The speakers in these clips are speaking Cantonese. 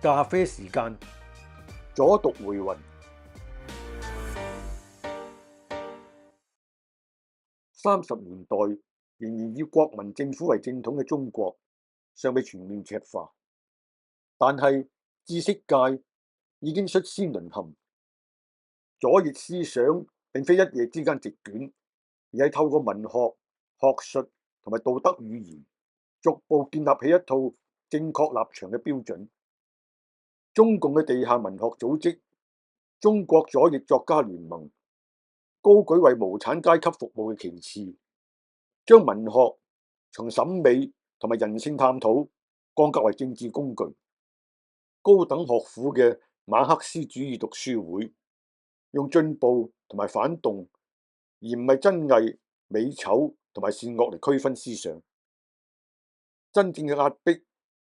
咖啡時間，左讀回魂。30年代仍然以國民政府為正統嘅中國尚未全面赤化，但係知識界已經率先淪陷。左翼思想並非一夜之間席捲，而係透過文學、學術同埋道德語言，逐步建立起一套正確立場嘅標準。中共嘅地下文學組織中國左翼作家聯盟，高舉為無產階級服務嘅旗幟，將文學從審美同埋人性探討降格為政治工具。高等學府嘅馬克思主義讀書會，用進步同埋反動，而唔係真偽、美醜同埋善惡嚟區分思想。真正嘅壓迫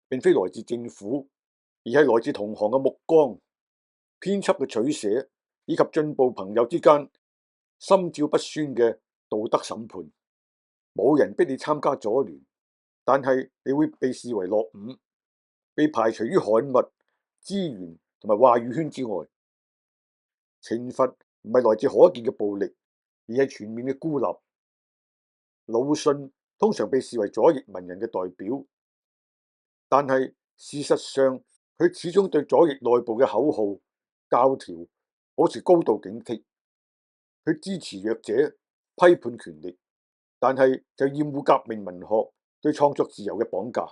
並非來自政府，而係來自同行嘅目光、編輯嘅取捨，以及進步朋友之間心照不宣嘅道德審判。冇人逼你參加左聯，但係你會被視為落伍，被排除於刊物、資源同埋話語圈之外。懲罰唔係來自可見嘅暴力，而係全面嘅孤立。魯迅通常被視為左翼文人嘅代表，但係事實上佢始終對左翼內部嘅口號、教條保持高度警惕。佢支持弱者，批判權力，但係就厭惡革命文學對創作自由嘅綁架。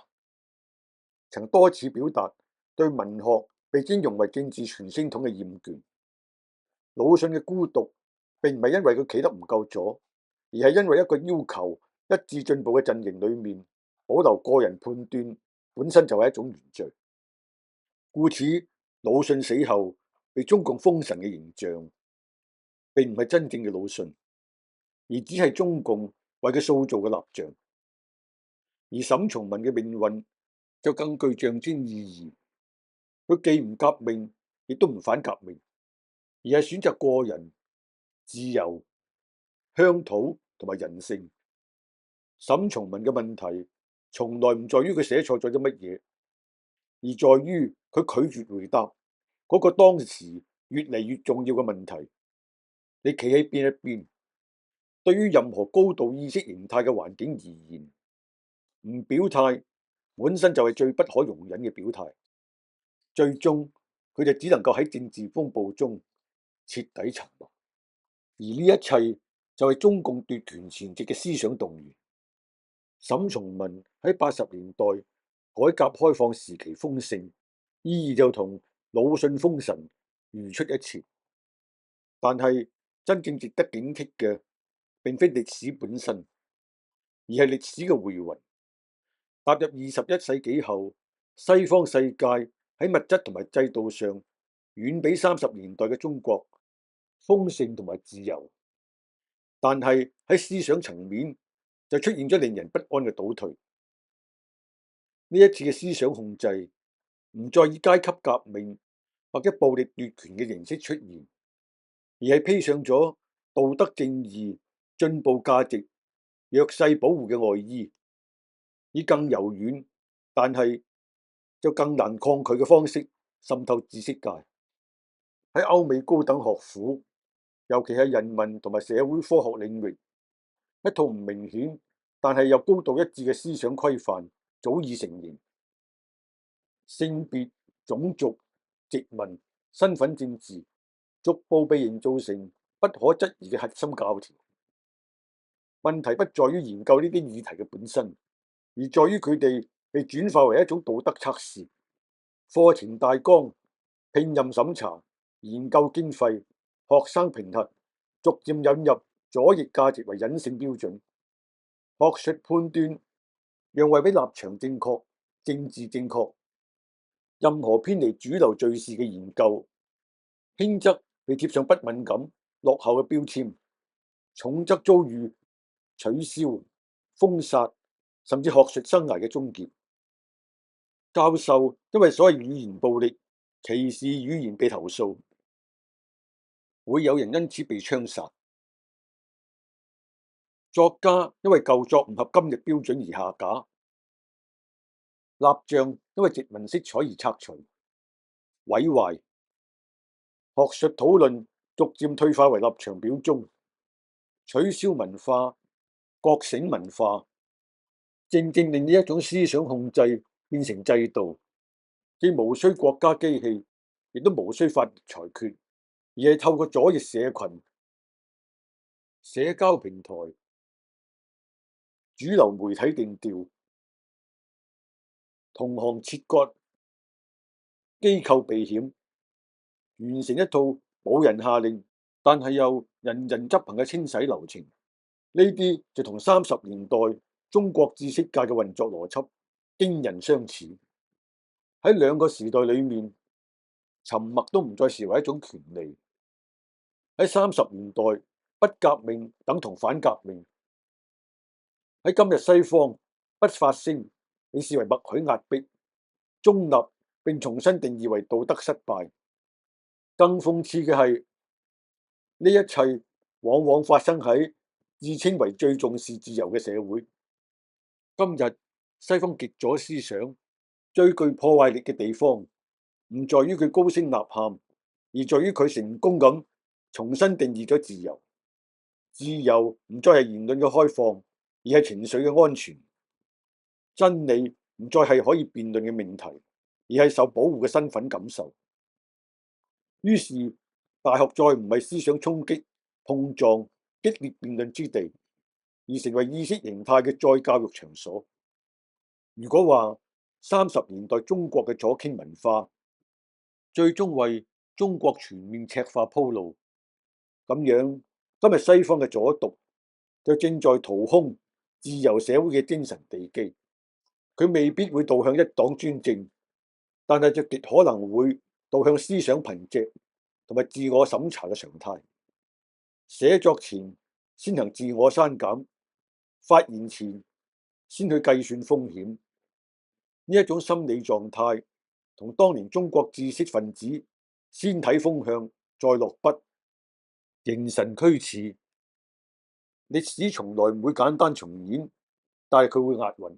曾多次表達對文學被徵用為政治傳聲筒嘅厭倦。魯迅嘅孤獨並唔係因為佢企得唔夠左，而係因為一個要求一致進步嘅陣營裏面保留個人判斷本身就係一種原罪。故此，魯迅死後被中共封神嘅形象，並唔係真正嘅魯迅，而只係中共為佢塑造嘅立像。而沈從文嘅命運就更具象徵意義。佢既唔革命，亦都唔反革命，而係選擇個人、自由、鄉土同埋人性。沈從文嘅問題從來唔在於佢寫錯咗啲乜嘢，而在於佢拒絕回答嗰個當時越嚟越重要嘅問題：你企喺邊一邊？對於任何高度意識形態嘅環境而言，唔表態本身就係最不可容忍嘅表態。最終佢就只能夠喺政治風暴中徹底沉落。而呢一切就係中共奪權前夕嘅思想動員。沈從文喺80年代改革開放時期封聖，意義就同魯迅封神如出一轍。但係真正值得警惕嘅並非歷史本身，而係歷史嘅回魂。踏入21世紀後，西方世界喺物質同埋制度上遠比30年代嘅中國豐盛同埋自由，但係喺思想層面就出現咗令人不安嘅倒退。呢一次嘅思想控制唔再以階級革命或者暴力奪權嘅形式出現，而係披上咗道德正義、進步價值、弱勢保護嘅外衣，以更柔軟但係就更難抗拒嘅方式滲透知識界。喺歐美高等學府，尤其係人文同埋社會科學領域，一套唔明顯但係又高度一致嘅思想規範早已成形。性別、種族、殖民、身份政治逐步被營造成不可質疑嘅核心教條。問題不在於研究呢啲議題嘅本身，而在於佢哋被轉化為一種道德測試。課程大綱、聘任審查、研究經費、學生評核，逐漸引入左翼價值為隱性標準。學術判斷讓為俾立場正確、政治正確。任何偏離主流敘事嘅研究，輕則被貼上不敏感、落後嘅標籤，重則遭遇取消、封殺，甚至學術生涯嘅終結。教授因為所謂語言暴力、歧視語言被投訴，會有人因此被槍殺。作家因為舊作唔合今日標準而下架，立像因為殖民色彩而拆除。毀壞，學術討論逐漸退化為立場表忠，取消文化、覺醒文化，正正令呢一種思想控制變成制度，既無需國家機器，亦都無需法律裁決，而係透過左翼社群、社交平台、主流媒體定調，同行切割，機構避險，完成一套冇人下令，但係又人人執行嘅清洗流程。呢啲就同30年代中國知識界嘅運作邏輯驚人相似。喺兩個時代裏面，沉默都唔再視為一種權利。喺30年代，不革命等同反革命；喺今日西方，不發聲被視為默許壓迫、中立，並重新定義為道德失敗。更諷刺嘅係，呢一切往往發生喺自稱為最重視自由嘅社會。今日西方極左思想最具破壞力嘅地方，唔在於佢高聲吶喊，而在於佢成功咁重新定義咗自由。自由唔再係言論嘅開放，而係情緒嘅安全。真理唔再係可以辯論嘅命題，而係受保護嘅身份感受。於是大學再唔係思想衝擊、碰撞、激烈辯論之地，而成為意識形態嘅再教育場所。如果話30年代中國嘅左傾文化最終為中國全面赤化鋪路，咁樣今日西方嘅左獨就正在掏空自由社會嘅精神地基。佢未必會導向一黨專政，但係就極可能會導向思想貧瘠同埋自我審查嘅常態。寫作前先行自我刪減，發言前先去計算風險。呢一種心理狀態，同當年中國知識分子先睇風向再落筆，形神俱似。歷史從來唔會簡單重演，但係佢會押韻。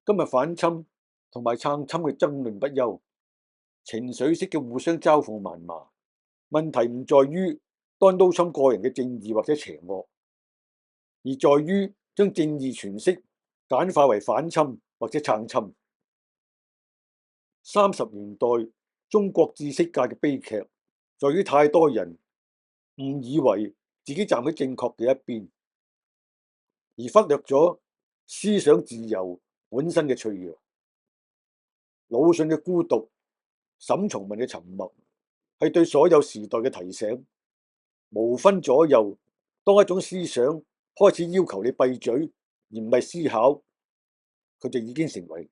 今日反侵同埋撐侵嘅爭論不休，情緒式嘅互相嘲諷謾罵。問題唔在於當刀侵個人嘅正義或者邪惡，而在於將正義詮釋簡化為反侵或者撐侵。30年代中國知識界嘅悲劇，在於太多人誤以為自己站喺正確嘅一邊，而忽略咗思想自由本身嘅脆弱。魯迅嘅孤獨，沈從文嘅沉默，係對所有時代嘅提醒。無分左右，當一種思想開始要求你閉嘴而唔係思考，佢就已經成為